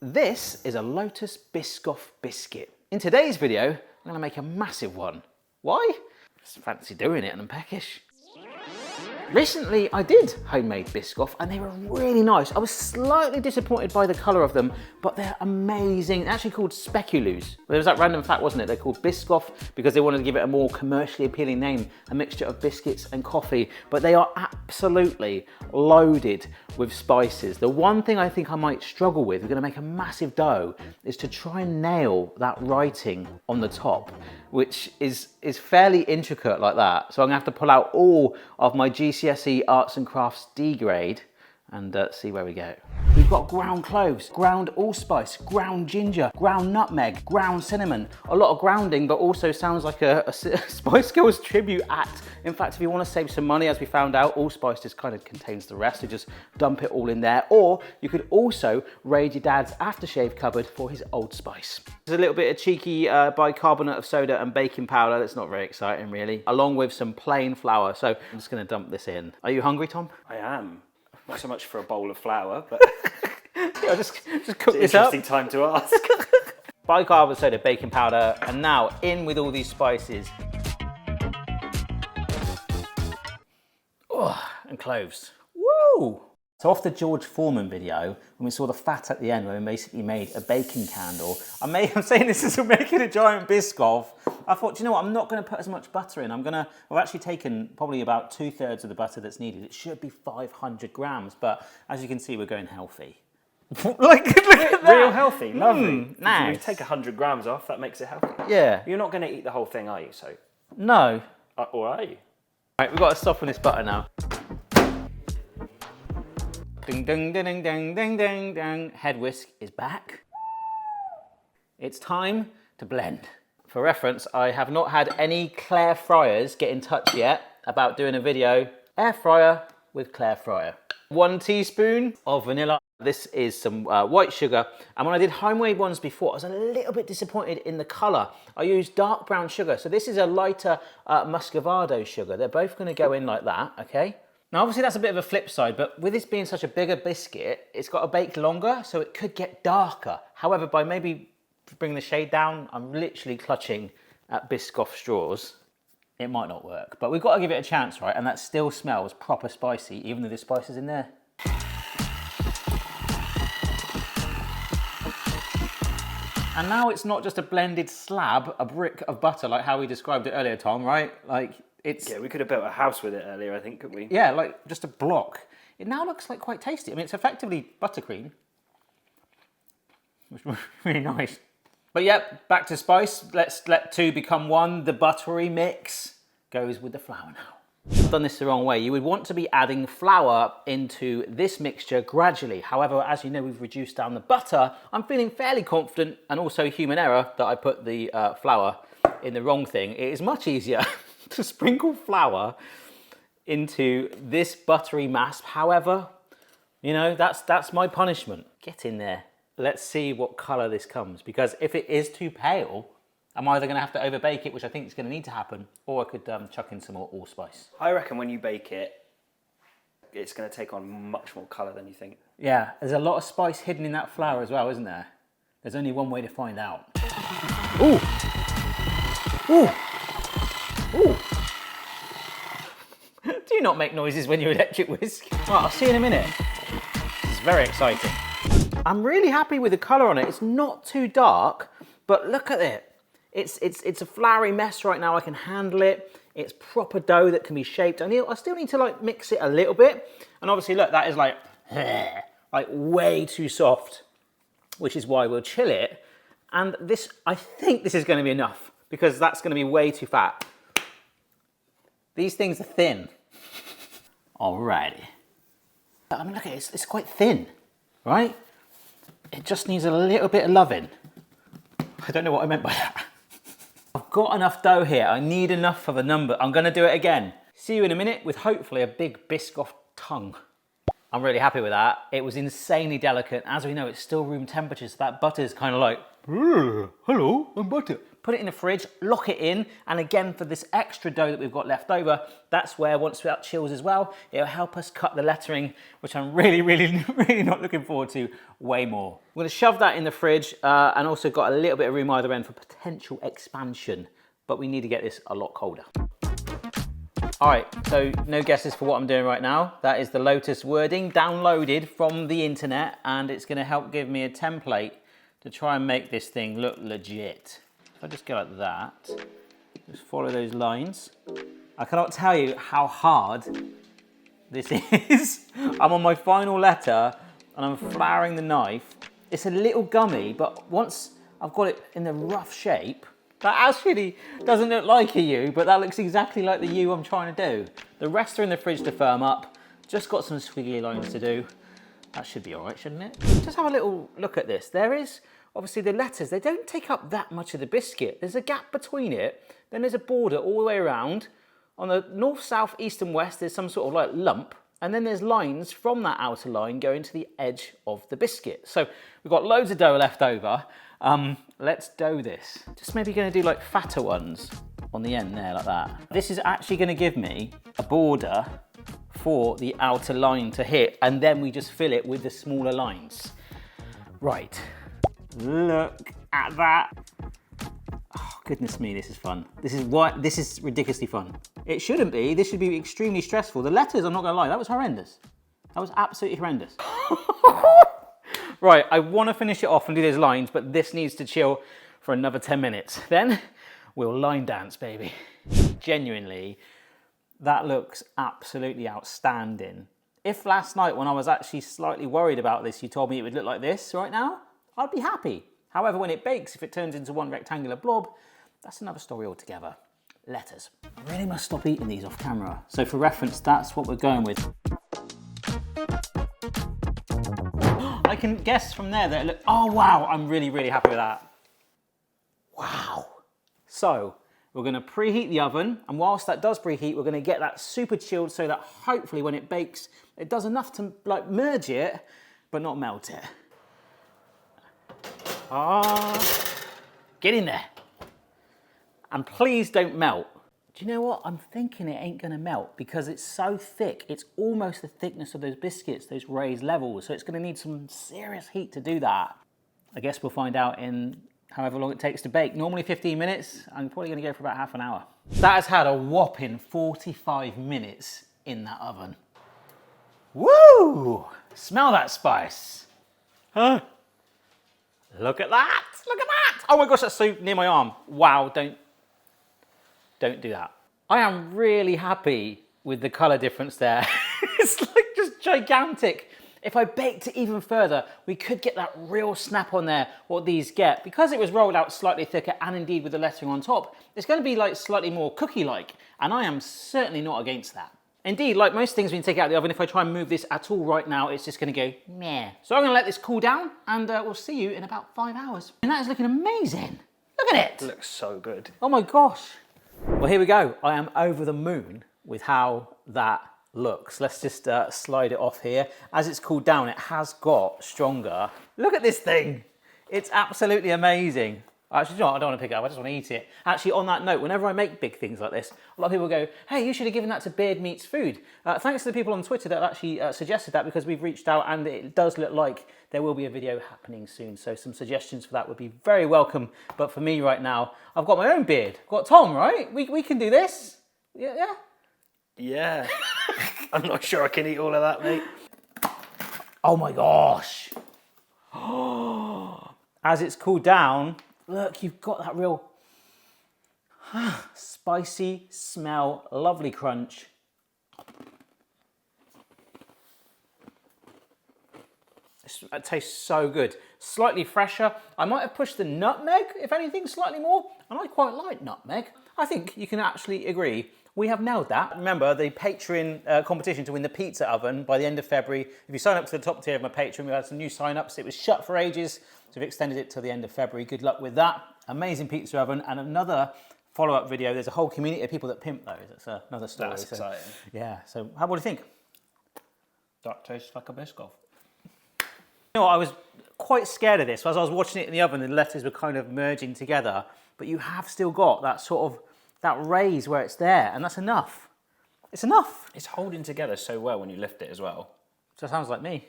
This is a Lotus Biscoff biscuit. In today's video, I'm going to make a massive one. Why? Just fancy doing it and I'm peckish. Recently, I did homemade Biscoff and they were really nice. I was slightly disappointed by the colour of them, but they're amazing. They're actually called Speculoos. There was that random fact, wasn't it? They're called Biscoff because they wanted to give it a more commercially appealing name, a mixture of biscuits and coffee, but they are absolutely loaded with spices. The one thing I think I might struggle with, we're going to make a massive dough, is to try and nail that writing on the top, which is fairly intricate like that. So I'm going to have to pull out all of my GCSE Arts and Crafts D grade and see where we go. We've got ground cloves, ground allspice, ground ginger, ground nutmeg, ground cinnamon. A lot of grounding, but also sounds like a Spice Girls tribute act. In fact, if you want to save some money, as we found out, allspice just kind of contains the rest, so just dump it all in there. Or you could also raid your dad's aftershave cupboard for his Old Spice. There's a little bit of cheeky bicarbonate of soda and baking powder. That's not very exciting, really, along with some plain flour. So I'm just going to dump this in. Are you hungry, Tom? I am. Not so much for a bowl of flour, but yeah, just cook this up. Interesting time to ask. Bicarbonate soda, baking powder, and now in with all these spices. Oh, and cloves. Woo! So off the George Foreman video, when we saw the fat at the end, where we basically made a baking candle, I'm saying this is making a giant Biscoff. I thought, you know what, I'm not going to put as much butter in. I've actually taken probably about 2/3 of the butter that's needed. It should be 500 grams, but as you can see, we're going healthy. Look at that. Real healthy, lovely. Nice. You take 100 grams off, that makes it healthy. Yeah. You're not going to eat the whole thing, are you? So, No. or are you? Right, we've got to soften this butter now. Ding, ding, ding, ding, ding, ding, ding, ding. Head whisk is back. It's time to blend. For reference, I have not had any Claire fryers get in touch yet about doing a video. Air fryer with Claire fryer. 1 teaspoon of vanilla. This is some white sugar. And when I did homemade ones before, I was a little bit disappointed in the color. I used dark brown sugar. So this is a lighter muscovado sugar. They're both gonna go in like that, okay? Now obviously that's a bit of a flip side, but with this being such a bigger biscuit, it's got to bake longer, so it could get darker. However, by maybe bringing the shade down, I'm literally clutching at Biscoff straws. It might not work, but we've got to give it a chance, right? And that still smells proper spicy, even though the spice is in there. And now it's not just a blended slab, a brick of butter, like how we described it earlier, Tom, right? Like, it's... Yeah, we could have built a house with it earlier, I think, couldn't we? Yeah, like just a block. It now looks like quite tasty. I mean, it's effectively buttercream. Which is really nice. But yep, back to spice. Let's let 2 become 1. The buttery mix goes with the flour now. I've done this the wrong way. You would want to be adding flour into this mixture gradually. However, as you know, we've reduced down the butter. I'm feeling fairly confident, and also human error, that I put the flour in the wrong thing. It is much easier to sprinkle flour into this buttery mass. However, you know, that's my punishment. Get in there. Let's see what color this comes, because if it is too pale, I'm either going to have to overbake it, which I think is going to need to happen, or I could chuck in some more allspice. I reckon when you bake it, it's going to take on much more colour than you think. Yeah, there's a lot of spice hidden in that flour as well, isn't there? There's only one way to find out. Ooh! Ooh! Ooh! Do you not make noises when you electric whisk? Right, I'll see you in a minute. This is very exciting. I'm really happy with the colour on it. It's not too dark, but look at it. It's a floury mess right now. I can handle it. It's proper dough that can be shaped. I still need to like mix it a little bit. And obviously, look, that is like way too soft, which is why we'll chill it. And this, I think this is going to be enough, because that's going to be way too fat. These things are thin. Alrighty. I mean, look at it. It's quite thin, right? It just needs a little bit of loving. I don't know what I meant by that. I've got enough dough here. I need enough for the number. I'm going to do it again. See you in a minute with hopefully a big Biscoff tongue. I'm really happy with that. It was insanely delicate. As we know, it's still room temperature, so that butter is kind of like, hello, I'm butter. put it in the fridge, lock it in, and again for this extra dough that we've got left over, that's where once that chills as well, it'll help us cut the lettering, which I'm really, really, really not looking forward to way more. We're gonna shove that in the fridge and also got a little bit of room either end for potential expansion, but we need to get this a lot colder. All right, so no guesses for what I'm doing right now. That is the Lotus wording downloaded from the internet, and it's gonna help give me a template to try and make this thing look legit. If I just go like that, just follow those lines. I cannot tell you how hard this is. I'm on my final letter and I'm flouring the knife. It's a little gummy, but once I've got it in the rough shape, that actually doesn't look like a U, but that looks exactly like the U I'm trying to do. The rest are in the fridge to firm up. Just got some squiggly lines to do. That should be all right, shouldn't it? Just have a little look at this. There is, obviously the letters, they don't take up that much of the biscuit. There's a gap between it, then there's a border all the way around. On the north, south, east and west, there's some sort of like lump, and then there's lines from that outer line going to the edge of the biscuit. So we've got loads of dough left over. Let's dough this. Just maybe gonna do like fatter ones on the end there, like that. This is actually gonna give me a border for the outer line to hit, and then we just fill it with the smaller lines. Right, look at that. Oh, goodness me, this is fun. This is ridiculously fun. It shouldn't be, this should be extremely stressful. The letters, I'm not gonna lie, that was horrendous. That was absolutely horrendous. Right, I wanna finish it off and do those lines, but this needs to chill for another 10 minutes. Then we'll line dance, baby. Genuinely, that looks absolutely outstanding. If last night when I was actually slightly worried about this, you told me it would look like this right now, I'd be happy. However, when it bakes, if it turns into one rectangular blob, that's another story altogether. Letters. I really must stop eating these off camera. So for reference, that's what we're going with. I can guess from there that it look, oh wow, I'm really, really happy with that. Wow. So we're gonna preheat the oven, and whilst that does preheat, we're gonna get that super chilled so that hopefully when it bakes, it does enough to like merge it, but not melt it. Get in there. And please don't melt. Do you know what? I'm thinking it ain't gonna melt because it's so thick. It's almost the thickness of those biscuits, those raised levels. So it's gonna need some serious heat to do that. I guess we'll find out in however long it takes to bake. Normally 15 minutes. I'm probably gonna go for about half an hour. That has had a whopping 45 minutes in that oven. Woo! Smell that spice. Huh? Look at that, look at that. Oh my gosh, that's so near my arm. Wow, don't do that. I am really happy with the color difference there. It's like just gigantic. If I baked it even further, we could get that real snap on there, what these get. Because it was rolled out slightly thicker and indeed with the lettering on top, it's gonna be like slightly more cookie-like, and I am certainly not against that. Indeed, like most things when you take it out of the oven, if I try and move this at all right now, it's just gonna go meh. So I'm gonna let this cool down, and we'll see you in about 5 hours. And that is looking amazing. Look at it. It looks so good. Oh my gosh. Well, here we go. I am over the moon with how that looks. Let's just slide it off here. As it's cooled down, it has got stronger. Look at this thing. It's absolutely amazing. Actually, no, I don't want to pick it up, I just want to eat it. Actually, on that note, whenever I make big things like this, a lot of people go, hey, you should have given that to Beard Meats Food. Thanks to the people on Twitter that actually suggested that, because we've reached out and it does look like there will be a video happening soon. So some suggestions for that would be very welcome. But for me right now, I've got my own beard. I've got Tom, right? We can do this. Yeah? Yeah. I'm not sure I can eat all of that, mate. Oh my gosh. As it's cooled down, look, you've got that real spicy smell, lovely crunch. It tastes so good. Slightly fresher. I might have pushed the nutmeg, if anything, slightly more, and I quite like nutmeg. I think you can actually agree. We have nailed that. Remember, the Patreon competition to win the pizza oven by the end of February. If you sign up to the top tier of my Patreon, we had some new sign-ups. It was shut for ages, so we've extended it till the end of February. Good luck with that. Amazing pizza oven, and another follow-up video. There's a whole community of people that pimp those. That's another story. That's exciting. Yeah, so what do you think? That tastes like a Biscoff. You know what, I was quite scared of this. As I was watching it in the oven, the letters were kind of merging together, but you have still got that sort of, that raise where it's there, and that's enough. It's enough. It's holding together so well when you lift it as well. So sounds like me.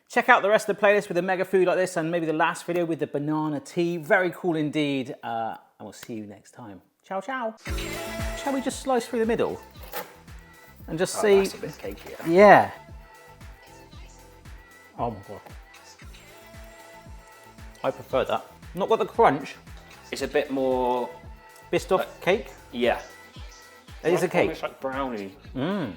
Check out the rest of the playlist with a mega food like this, and maybe the last video with the banana tea. Very cool indeed. And we'll see you next time. Ciao, ciao. Shall we just slice through the middle? And just see... That's a bit cakey. Yeah. Oh my God. I prefer that. Not got the crunch. It's a bit more... Biscoff cake? Yeah. It is a cake. Almost like brownie. Mmm.